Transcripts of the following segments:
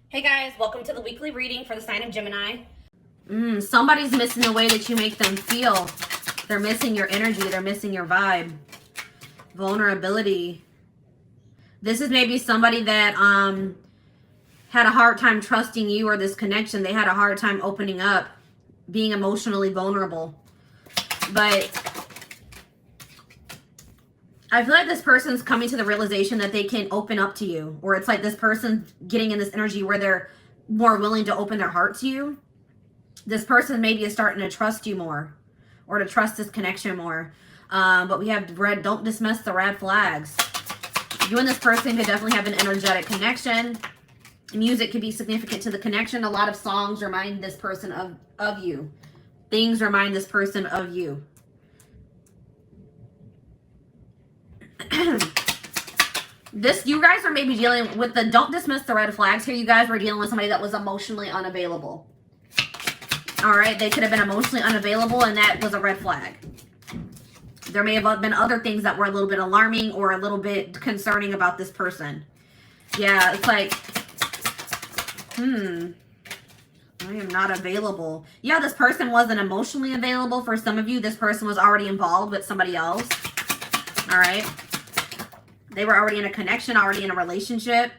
Hey guys, welcome to the weekly reading for the sign of Gemini. Somebody's missing the way that you make them feel. They're missing your energy. They're missing your vibe. Vulnerability. This is maybe somebody that had a hard time trusting you or this connection. They had a hard time opening up, being emotionally vulnerable. But I feel like this person's coming to the realization that they can open up to you. Or it's like this person getting in this energy where they're more willing to open their heart to you. This person maybe is starting to trust you more. Or to trust this connection more. But we have red, don't dismiss the red flags. You and this person could definitely have an energetic connection. Music could be significant to the connection. A lot of songs remind this person of you. Things remind this person of you. You guys are maybe dealing with the don't dismiss the red flags here. You guys were dealing with somebody that was emotionally unavailable. All right, they could have been emotionally unavailable, and that was a red flag. There may have been other things that were a little bit alarming or a little bit concerning about this person. Yeah, it's like, I am not available. Yeah, this person wasn't emotionally available. For some of you, this person was already involved with somebody else. All right. They were already in a connection, already in a relationship.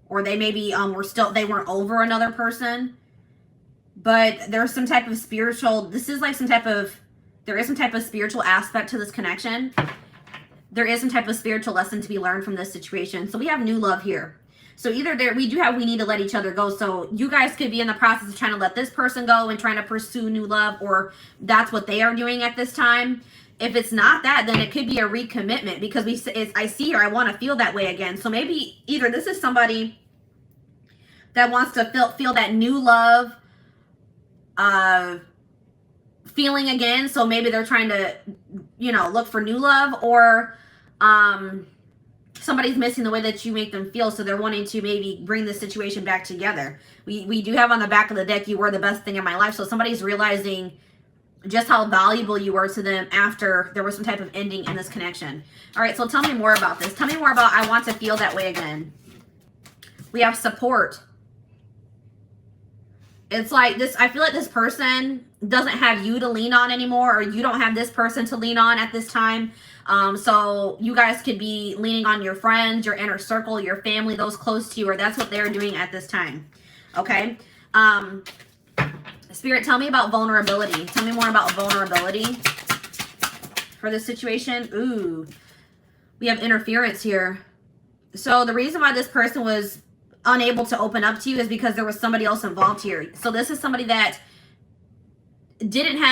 Or they maybe they weren't over another person. But there's some type of spiritual, there is some type of spiritual aspect to this connection. There is some type of spiritual lesson to be learned from this situation. So we have new love here. So either we need to let each other go. So you guys could be in the process of trying to let this person go and trying to pursue new love, or that's what they are doing at this time. If it's not that, then it could be a recommitment, because I see here, I want to feel that way again. So maybe either this is somebody that wants to feel that new love feeling again. So maybe they're trying to, look for new love, or somebody's missing the way that you make them feel. So they're wanting to maybe bring the situation back together. We do have on the back of the deck, you were the best thing in my life. So somebody's realizing just how valuable you were to them after there was some type of ending in this connection. All right, so tell me more about this. Tell me more about I want to feel that way again. We have support. It's like this, I feel like this person doesn't have you to lean on anymore, or you don't have this person to lean on at this time. So you guys could be leaning on your friends, your inner circle, your family, those close to you, or that's what they're doing at this time. Okay. Spirit, tell me about vulnerability. Tell me more about vulnerability for this situation. Ooh, we have interference here. So the reason why this person was unable to open up to you is because there was somebody else involved here. So this is somebody that couldn't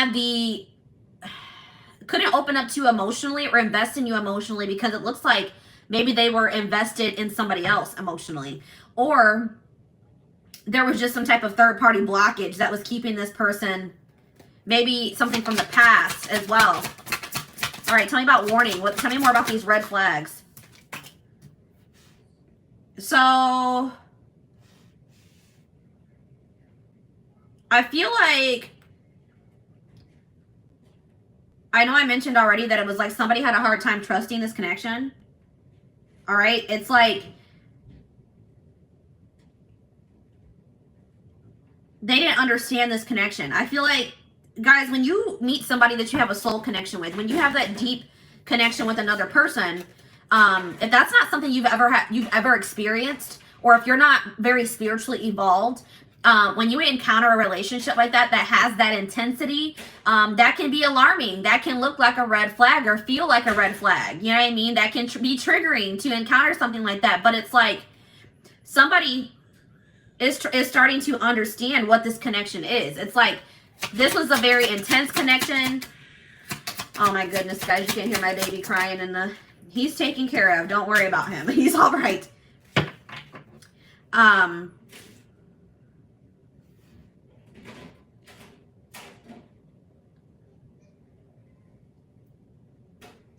open up to you emotionally or invest in you emotionally, because it looks like maybe they were invested in somebody else emotionally, or there was just some type of third-party blockage that was keeping this person, maybe something from the past as well. All right, tell me about warning. Tell me more about these red flags. So I feel like, I know I mentioned already that it was like somebody had a hard time trusting this connection. All right, it's like they didn't understand this connection. I feel like, guys, when you meet somebody that you have a soul connection with, when you have that deep connection with another person, if that's not something you've ever experienced, or if you're not very spiritually evolved, when you encounter a relationship like that has that intensity, that can be alarming. That can look like a red flag or feel like a red flag. You know what I mean? That can be triggering to encounter something like that. But it's like somebody is starting to understand what this connection is. It's like this was a very intense connection. Oh my goodness, guys, you can't hear my baby crying he's taken care of. Don't worry about him. He's all right.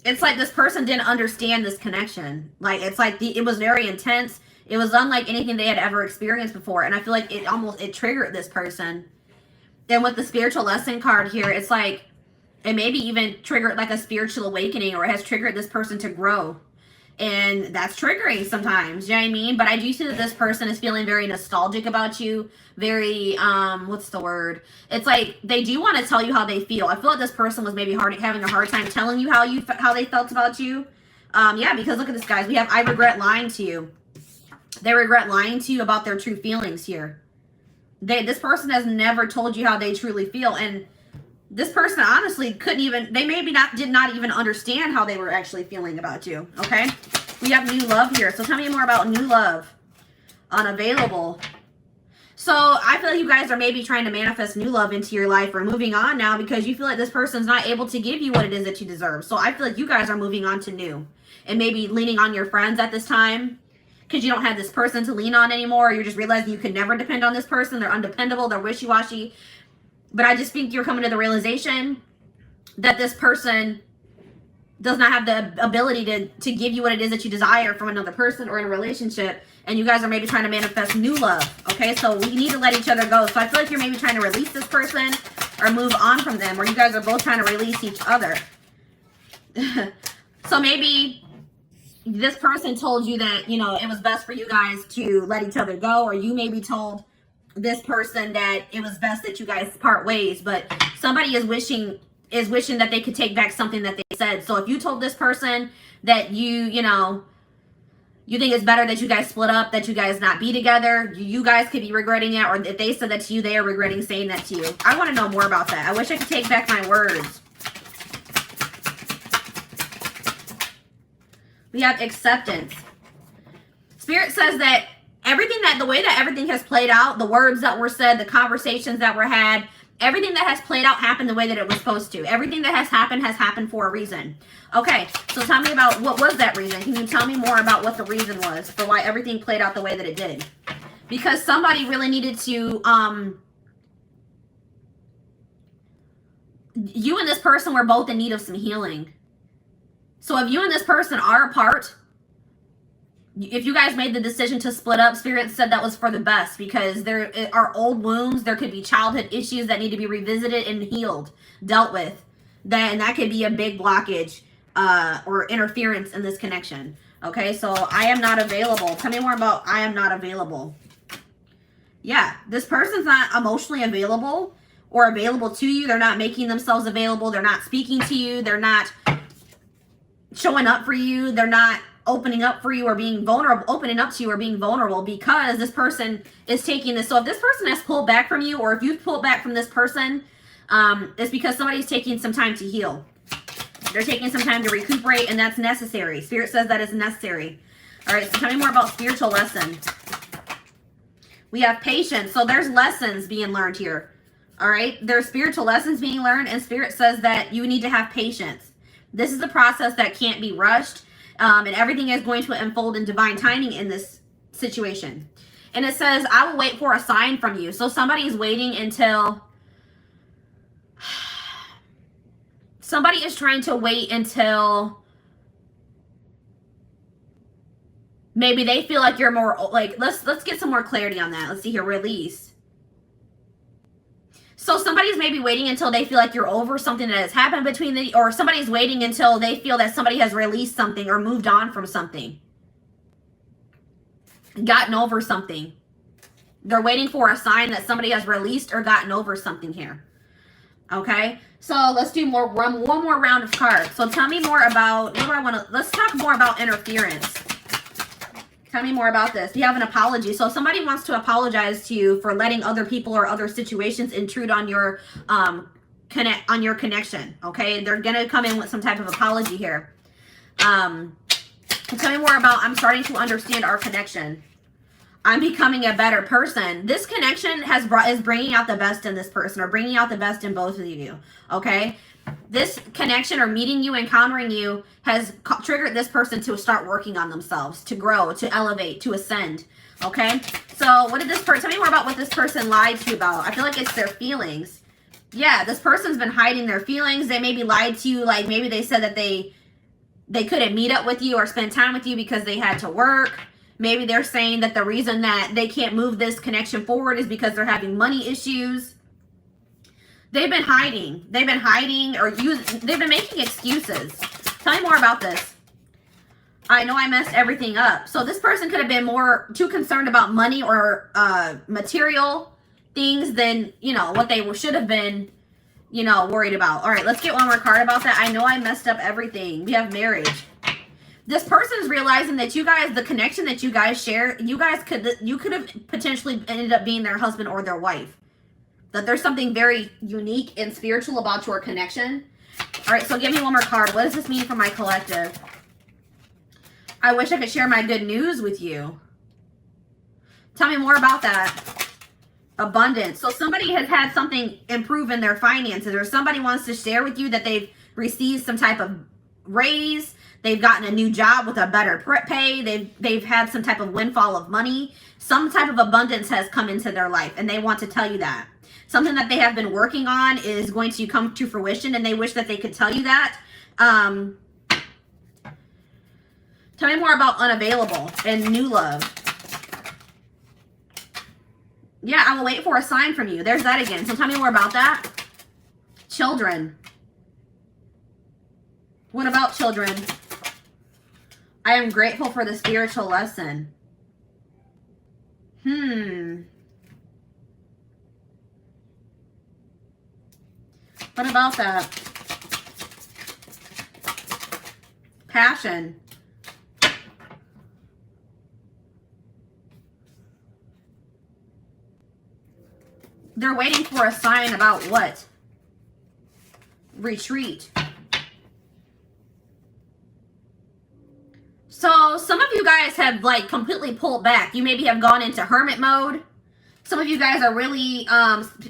It's like this person didn't understand this connection. Like, it's like it was very intense. It was unlike anything they had ever experienced before. And I feel like it triggered this person. And with the spiritual lesson card here, it's like it maybe even triggered like a spiritual awakening, or it has triggered this person to grow. And that's triggering sometimes, you know what I mean? But I do see that this person is feeling very nostalgic about you. Very, what's the word? It's like they do want to tell you how they feel. I feel like this person was maybe having a hard time telling you how they felt about you. Yeah, because look at this, guys. We have, I regret lying to you. They regret lying to you about their true feelings here. This person has never told you how they truly feel. And this person honestly couldn't even, they maybe did not even understand how they were actually feeling about you, okay? We have new love here. So tell me more about new love. Unavailable. So I feel like you guys are maybe trying to manifest new love into your life or moving on now because you feel like this person's not able to give you what it is that you deserve. So I feel like you guys are moving on to new and maybe leaning on your friends at this time because you don't have this person to lean on anymore. Or you're just realizing you can never depend on this person. They're undependable. They're wishy-washy. But I just think you're coming to the realization that this person does not have the ability to give you what it is that you desire from another person or in a relationship. And you guys are maybe trying to manifest new love. Okay, so we need to let each other go. So I feel like you're maybe trying to release this person or move on from them. Or you guys are both trying to release each other. So maybe this person told you that, you know, it was best for you guys to let each other go. Or you maybe told this person that it was best that you guys part ways, but somebody is wishing that they could take back something that they said. So if you told this person that you think it's better that you guys split up, that you guys not be together, you guys could be regretting it, or if they said that to you, they are regretting saying that to you. I want to know more about that. I wish I could take back my words. We have acceptance. Spirit says that the way that everything has played out, the words that were said, the conversations that were had, everything that has played out happened the way that it was supposed to. Everything that has happened for a reason. Okay, so tell me about what was that reason. Can you tell me more about what the reason was for why everything played out the way that it did? Because somebody really needed to, you and this person were both in need of some healing. So if you and this person are apart, if you guys made the decision to split up, Spirit said that was for the best because there are old wounds. There could be childhood issues that need to be revisited and healed, dealt with. And that could be a big blockage or interference in this connection. Okay, so I am not available. Tell me more about I am not available. Yeah, this person's not emotionally available or available to you. They're not making themselves available. They're not speaking to you. They're not showing up for you. They're not opening up for you or being vulnerable, opening up to you or being vulnerable because this person is taking this. So if this person has pulled back from you or if you've pulled back from this person, it's because somebody's taking some time to heal. They're taking some time to recuperate and that's necessary. Spirit says that is necessary. All right, so tell me more about spiritual lesson. We have patience. So there's lessons being learned here. All right, there's spiritual lessons being learned and Spirit says that you need to have patience. This is a process that can't be rushed. And everything is going to unfold in divine timing in this situation. And it says, I will wait for a sign from you. So somebody's waiting until... Somebody is trying to wait until... Maybe they feel like you're more... Like, let's get some more clarity on that. Let's see here. Release. So somebody's maybe waiting until they feel like you're over something that has happened between the, or somebody's waiting until they feel that somebody has released something or moved on from something. Gotten over something. They're waiting for a sign that somebody has released or gotten over something here. Okay, so let's do one more round of cards. So tell me more about, what do I want to, let's talk more about interference. Tell me more about this. You have an apology. So if somebody wants to apologize to you for letting other people or other situations intrude on your connection. Okay, they're gonna come in with some type of apology here. Tell me more about, I'm starting to understand our connection. I'm becoming a better person. This connection is bringing out the best in this person or bringing out the best in both of you. Okay. This connection or meeting you, encountering you has triggered this person to start working on themselves, to grow, to elevate, to ascend. Okay. So what did this person, tell me more about what this person lied to you about. I feel like it's their feelings. Yeah. This person's been hiding their feelings. They maybe lied to you. Like maybe they said that they couldn't meet up with you or spend time with you because they had to work. Maybe they're saying that the reason that they can't move this connection forward is because they're having money issues. They've been hiding. They've been hiding or they've been making excuses. Tell me more about this. I know I messed everything up. So this person could have been too concerned about money or material things than, you know, what they should have been, you know, worried about. All right, let's get one more card about that. I know I messed up everything. We have marriage. This person's realizing that you guys, the connection that you guys share, you could have potentially ended up being their husband or their wife. That there's something very unique and spiritual about your connection. All right, so give me one more card. What does this mean for my collective? I wish I could share my good news with you. Tell me more about that. Abundance. So somebody has had something improve in their finances, or somebody wants to share with you that they've received some type of raise. They've gotten a new job with a better pay. They've had some type of windfall of money. Some type of abundance has come into their life, and they want to tell you that. Something that they have been working on is going to come to fruition, and they wish that they could tell you that. Tell me more about unavailable and new love. Yeah, I will wait for a sign from you. There's that again. So tell me more about that. Children. What about children? I am grateful for the spiritual lesson. What about that? Passion. They're waiting for a sign about what? Retreat. So some of you guys have like completely pulled back. You maybe have gone into hermit mode. Some of you guys are really,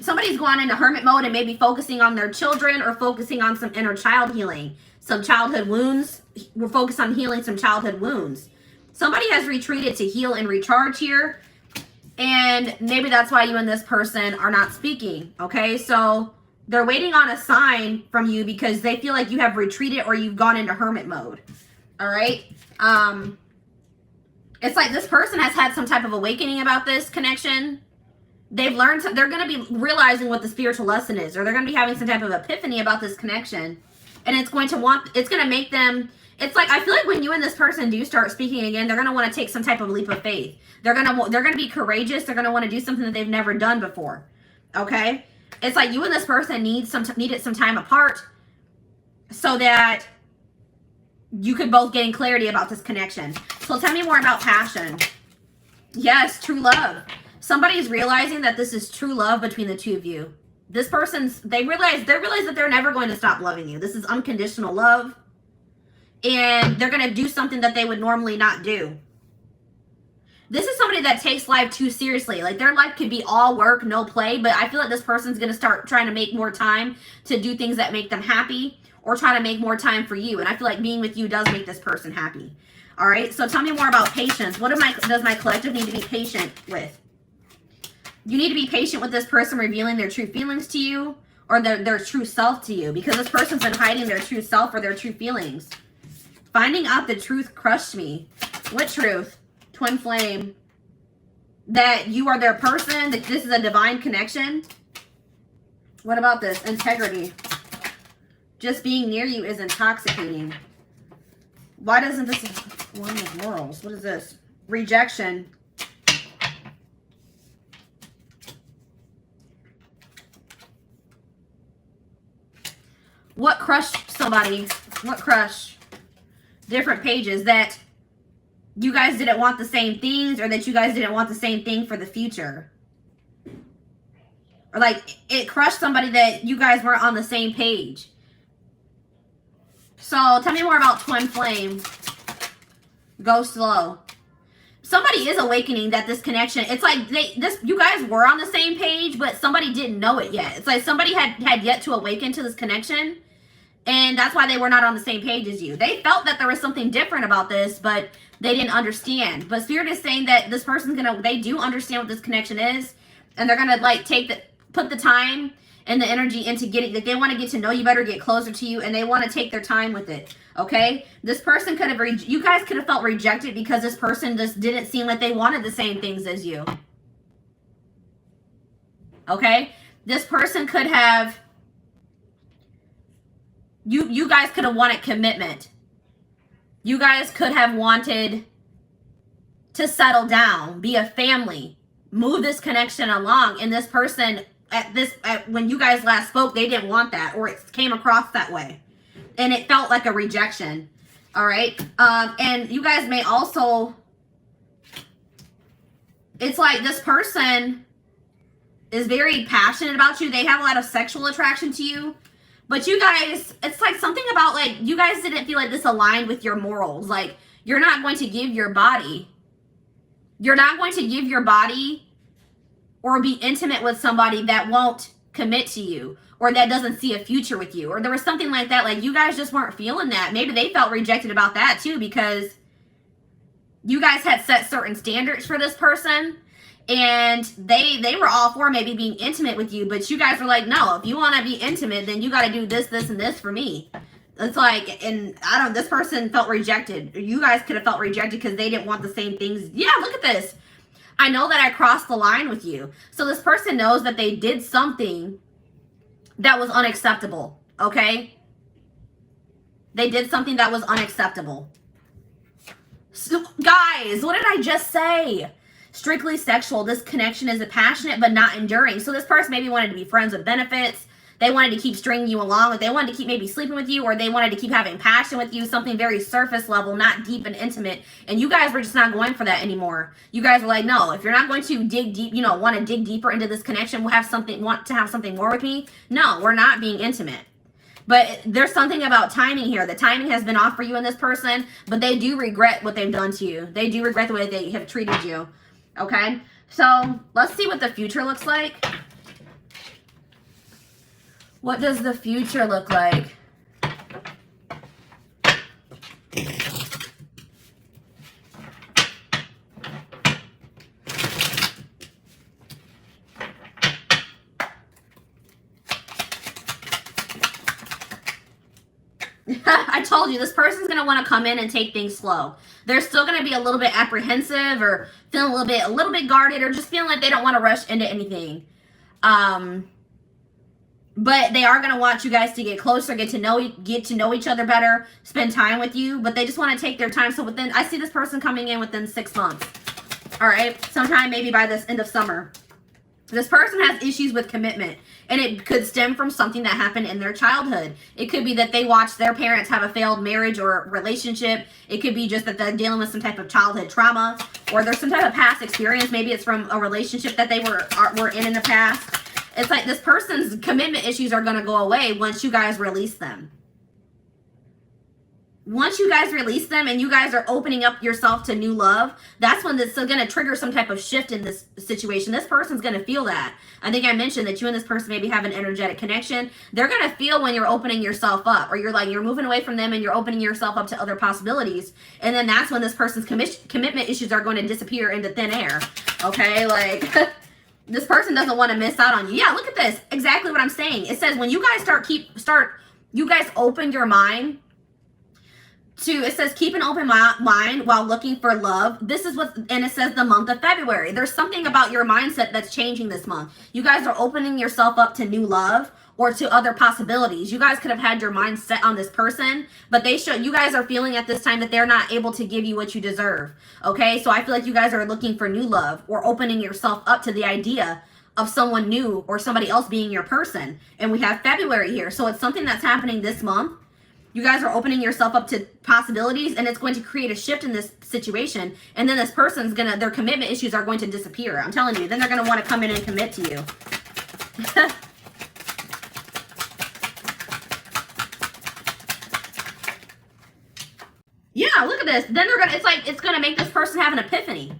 somebody's gone into hermit mode and maybe focusing on their children or focusing on some inner child healing. Some childhood wounds. We're focused on healing some childhood wounds. Somebody has retreated to heal and recharge here. And maybe that's why you and this person are not speaking, okay? So they're waiting on a sign from you because they feel like you have retreated or you've gone into hermit mode, all right? It's like this person has had some type of awakening about this connection. They've learned, they're going to be realizing what the spiritual lesson is, or they're going to be having some type of epiphany about this connection. And it's going to make them, it's like, I feel like when you and this person do start speaking again, they're going to want to take some type of leap of faith. They're going to be courageous. They're going to want to do something that they've never done before. Okay? It's like you and this person needed some time apart so that you could both gain clarity about this connection. So tell me more about passion. Yes, true love. Somebody's realizing that this is true love between the two of you. This person's, they realize that they're never going to stop loving you. This is unconditional love. And they're going to do something that they would normally not do. This is somebody that takes life too seriously. Like their life could be all work, no play, but I feel like this person's going to start trying to make more time to do things that make them happy or try to make more time for you. And I feel like being with you does make this person happy. All right. So tell me more about patience. What does my collective need to be patient with? You need to be patient with this person revealing their true feelings to you or their true self to you, because this person's been hiding their true self or their true feelings. Finding out the truth crushed me. What truth? Twin flame. That you are their person, that this is a divine connection. What about this? Integrity. Just being near you is intoxicating. Why doesn't this... One of morals. What is this? Rejection. What crushed somebody? What crushed? Different pages. That you guys didn't want the same things, or that you guys didn't want the same thing for the future. Or like it crushed somebody that you guys weren't on the same page. So tell me more about twin flame. Go slow. Somebody is awakening that this connection, it's like you guys were on the same page, but somebody didn't know it yet. It's like somebody had yet to awaken to this connection, and that's why they were not on the same page as you. They felt that there was something different about this, but they didn't understand. But Spirit is saying that this person's they do understand what this connection is, and they're gonna like put the time and the energy into getting, like they want to get to know you better, get closer to you, and they want to take their time with it. Okay, this person could have, you guys could have felt rejected because this person just didn't seem like they wanted the same things as you. Okay, this person could have, you guys could have wanted commitment. You guys could have wanted to settle down, be a family, move this connection along. And this person when you guys last spoke, they didn't want that, or it came across that way. And it felt like a rejection. All right. And you guys may also, it's like this person is very passionate about you. They have a lot of sexual attraction to you. But you guys, it's like something about like, you guys didn't feel like this aligned with your morals. Like, you're not going to give your body. You're not going to give your body or be intimate with somebody that won't commit to you, or that doesn't see a future with you, or there was something like that. Like, you guys just weren't feeling that. Maybe they felt rejected about that too, because you guys had set certain standards for this person, and they were all for maybe being intimate with you, but you guys were like, no, if you want to be intimate, then you got to do this, this, and this for me. It's like, and this person felt rejected. You guys could have felt rejected because they didn't want the same things. Yeah, look at this. I know that I crossed the line with you. So this person knows that they did something that was unacceptable, okay? They did something that was unacceptable. So, guys, what did I just say? Strictly sexual. This connection is passionate but not enduring. So this person maybe wanted to be friends with benefits. They wanted to keep stringing you along. They wanted to keep maybe sleeping with you, or they wanted to keep having passion with you, something very surface level, not deep and intimate. And you guys were just not going for that anymore. You guys were like, no, if you're not going to dig deep, want to dig deeper into this connection, want to have something more with me. No, we're not being intimate. But there's something about timing here. The timing has been off for you and this person, but they do regret what they've done to you. They do regret the way they have treated you. Okay? So let's see what the future looks like. What does the future look like? I told you, this person's going to want to come in and take things slow. They're still going to be a little bit apprehensive, or feeling a little bit guarded, or just feeling like they don't want to rush into anything. But they are going to want you guys to get closer, get to know each other better, spend time with you. But they just want to take their time. So I see this person coming in within 6 months. All right, sometime maybe by this end of summer. This person has issues with commitment, and it could stem from something that happened in their childhood. It could be that they watched their parents have a failed marriage or relationship. It could be just that they're dealing with some type of childhood trauma, or there's some type of past experience. Maybe it's from a relationship that they were in the past. It's like this person's commitment issues are going to go away once you guys release them. Once you guys release them and you guys are opening up yourself to new love, that's when this is going to trigger some type of shift in this situation. This person's going to feel that. I think I mentioned that you and this person maybe have an energetic connection. They're going to feel when you're opening yourself up, or you're moving away from them and you're opening yourself up to other possibilities. And then that's when this person's commitment issues are going to disappear into thin air. Okay, like this person doesn't want to miss out on you. Yeah, look at this. Exactly what I'm saying. It says when you guys you guys open your mind. It says keep an open mind while looking for love. This is and it says the month of February. There's something about your mindset that's changing this month. You guys are opening yourself up to new love or to other possibilities. You guys could have had your mind set on this person, but you guys are feeling at this time that they're not able to give you what you deserve. Okay, so I feel like you guys are looking for new love or opening yourself up to the idea of someone new or somebody else being your person. And we have February here, so it's something that's happening this month. You guys are opening yourself up to possibilities, and it's going to create a shift in this situation. And then this person's their commitment issues are going to disappear. I'm telling you. Then they're going to want to come in and commit to you. Yeah, look at this. Then it's going to make this person have an epiphany.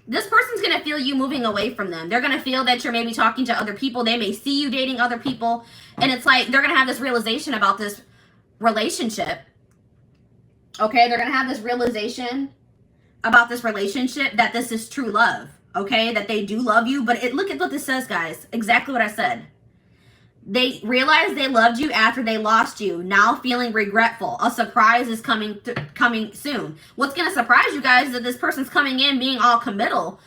This person's going to feel you moving away from them. They're going to feel that you're maybe talking to other people. They may see you dating other people. And it's like they're going to have this realization about this relationship. Okay, they're gonna have this realization about this relationship, that this is true love. Okay, that they do love you. But look at what this says, guys. Exactly what I said. They realized they loved you after they lost you, now feeling regretful. A surprise is coming soon. What's gonna surprise you guys is that this person's coming in being all committal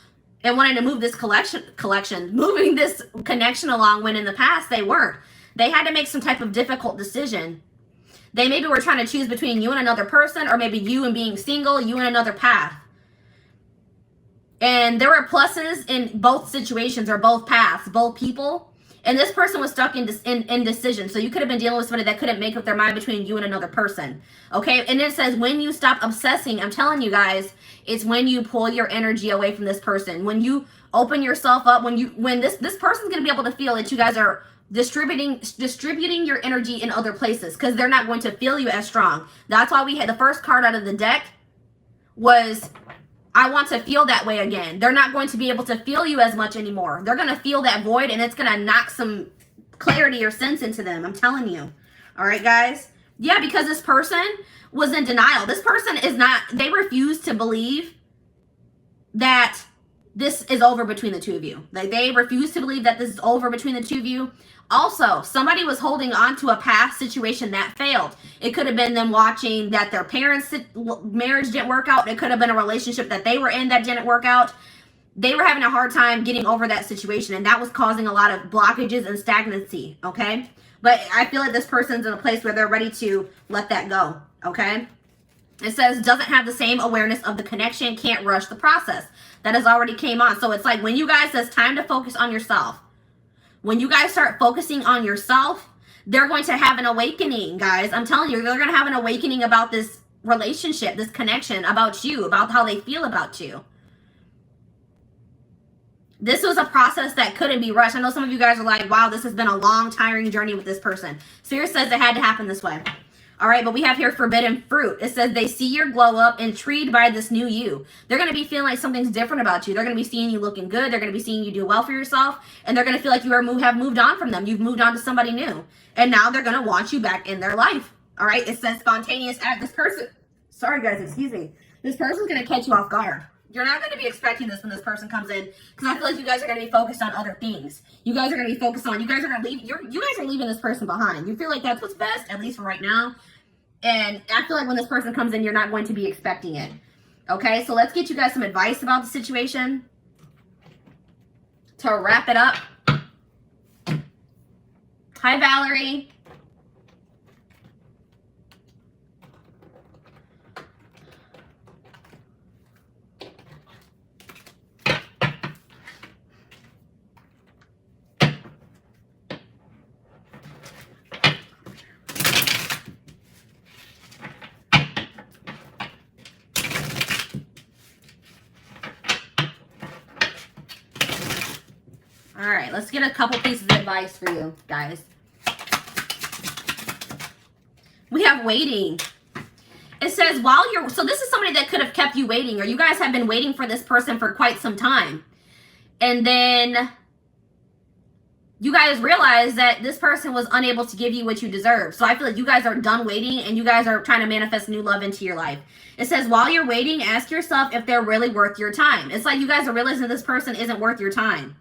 and wanting to move this moving this connection along, when in the past they weren't. They had to make some type of difficult decision. They maybe were trying to choose between you and another person, or maybe you and being single, you and another path. And there were pluses in both situations, or both paths, both people. And this person was stuck in indecision. So you could have been dealing with somebody that couldn't make up their mind between you and another person. Okay? And it says, when you stop obsessing, I'm telling you guys, it's when you pull your energy away from this person. When you open yourself up, when this person's going to be able to feel that you guys are distributing your energy in other places, because they're not going to feel you as strong. That's why we had the first card out of the deck was, I want to feel that way again. They're not going to be able to feel you as much anymore. They're going to feel that void, and it's going to knock some clarity or sense into them. I'm telling you. All right, guys? Yeah, because this person was in denial. This person is not, they refuse to believe that this is over between the two of you. Like, they refuse to believe that this is over between the two of you. Also, somebody was holding on to a past situation that failed. It could have been them watching that their parents' marriage didn't work out. It could have been a relationship that they were in that didn't work out. They were having a hard time getting over that situation, and that was causing a lot of blockages and stagnancy, okay? But I feel like this person's in a place where they're ready to let that go, okay? It says, doesn't have the same awareness of the connection, can't rush the process. That has already came on. So it's like when you guys, it's time to focus on yourself. When you guys start focusing on yourself, they're going to have an awakening, guys. I'm telling you, they're going to have an awakening about this relationship, this connection, about you, about how they feel about you. This was a process that couldn't be rushed. I know some of you guys are like, wow, this has been a long, tiring journey with this person. Spirit says it had to happen this way. All right, but we have here forbidden fruit. It says they see your glow up, intrigued by this new you. They're going to be feeling like something's different about you. They're going to be seeing you looking good. They're going to be seeing you do well for yourself. And they're going to feel like you have moved on from them. You've moved on to somebody new. And now they're going to want you back in their life. All right, it says spontaneous act. This person, sorry guys, excuse me. This person's going to catch you off guard. You're not going to be expecting this when this person comes in, because I feel like you guys are going to be focused on other things. You guys are going to be focused on, you guys are going to leave, you guys are leaving this person behind. You feel like that's what's best, at least for right now. And I feel like when this person comes in, you're not going to be expecting it. Okay, so let's get you guys some advice about the situation to wrap it up. Hi, Valerie. All right, let's get a couple pieces of advice for you guys. We have waiting. It says while you're, so this is somebody that could have kept you waiting, or you guys have been waiting for this person for quite some time. And then you guys realize that this person was unable to give you what you deserve. So I feel like you guys are done waiting, and you guys are trying to manifest new love into your life. It says while you're waiting, ask yourself if they're really worth your time. It's like you guys are realizing this person isn't worth your time,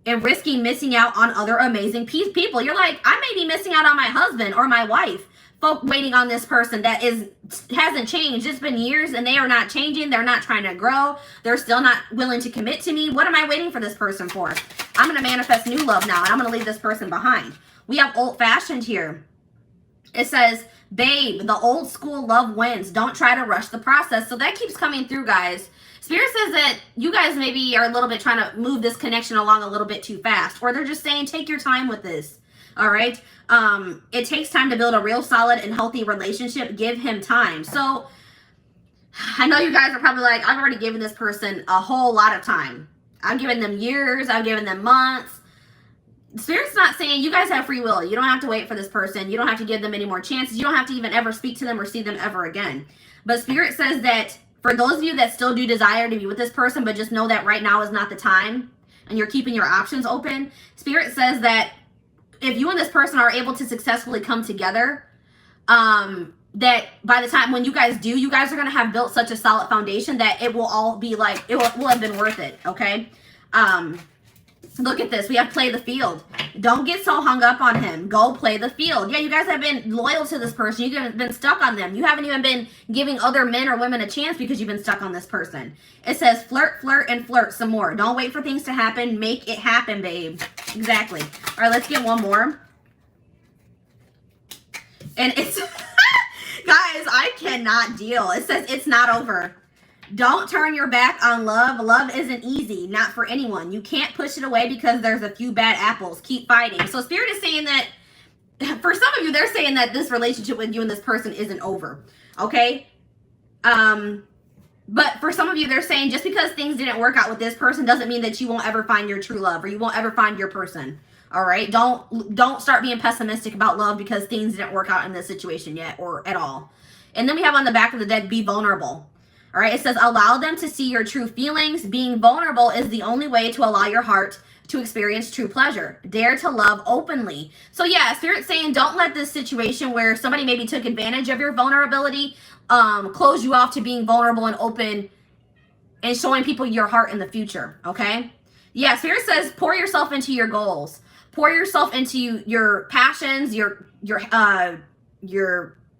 and risking missing out on other amazing people. You're like, I may be missing out on my husband or my wife. Folk waiting on this person that hasn't changed. It's been years and they are not changing. They're not trying to grow. They're still not willing to commit to me. What am I waiting for this person for? I'm going to manifest new love now, and I'm going to leave this person behind. We have old-fashioned here. It says, babe, the old school love wins. Don't try to rush the process. So that keeps coming through, guys. Spirit says that you guys maybe are a little bit trying to move this connection along a little bit too fast, or they're just saying, take your time with this. All right. It takes time to build a real solid and healthy relationship. Give him time. So I know you guys are probably like, I've already given this person a whole lot of time. I've given them years. I've given them months. Spirit's not saying you guys have free will. You don't have to wait for this person. You don't have to give them any more chances. You don't have to even ever speak to them or see them ever again. But Spirit says that for those of you that still do desire to be with this person, but just know that right now is not the time, and you're keeping your options open, Spirit says that if you and this person are able to successfully come together, that by the time when you guys do, you guys are going to have built such a solid foundation that it will all be like, it will have been worth it, okay? Look at this. We have play the field. Don't get so hung up on him. Go play the field. Yeah, you guys have been loyal to this person. You've been stuck on them. You haven't even been giving other men or women a chance because you've been stuck on this person. It says flirt, flirt, and flirt some more. Don't wait for things to happen. Make it happen, babe. Exactly. All right, let's get one more. And it's, guys, I cannot deal. It says it's not over. Don't turn your back on love. Love isn't easy, not for anyone. You can't push it away because there's a few bad apples. Keep fighting. So Spirit is saying that, for some of you, they're saying that this relationship with you and this person isn't over. Okay? But for some of you, they're saying just because things didn't work out with this person doesn't mean that you won't ever find your true love or you won't ever find your person. All right? Don't start being pessimistic about love because things didn't work out in this situation yet or at all. And then we have on the back of the deck, be vulnerable. All right? It says, allow them to see your true feelings. Being vulnerable is the only way to allow your heart to experience true pleasure. Dare to love openly. So yeah, Spirit's saying don't let this situation where somebody maybe took advantage of your vulnerability close you off to being vulnerable and open and showing people your heart in the future. Okay? Yeah, Spirit says pour yourself into your goals. Pour yourself into your passions, your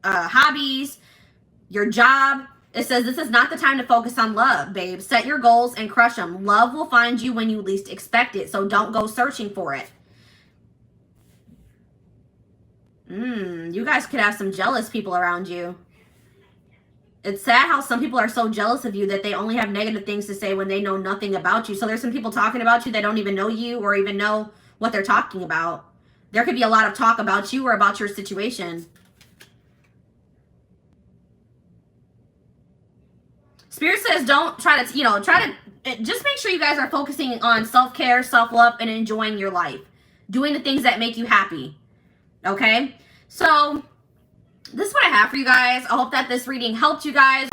hobbies, your job. It says this is not the time to focus on love, babe. Set your goals and crush them. Love will find you when you least expect it, so don't go searching for it. You guys could have some jealous people around you. It's sad how some people are so jealous of you that they only have negative things to say when they know nothing about you. So there's some people talking about you that don't even know you or even know what they're talking about. There could be a lot of talk about you or about your situation. Spirit says don't try to, just make sure you guys are focusing on self-care, self-love, and enjoying your life. Doing the things that make you happy. Okay? So, this is what I have for you guys. I hope that this reading helped you guys.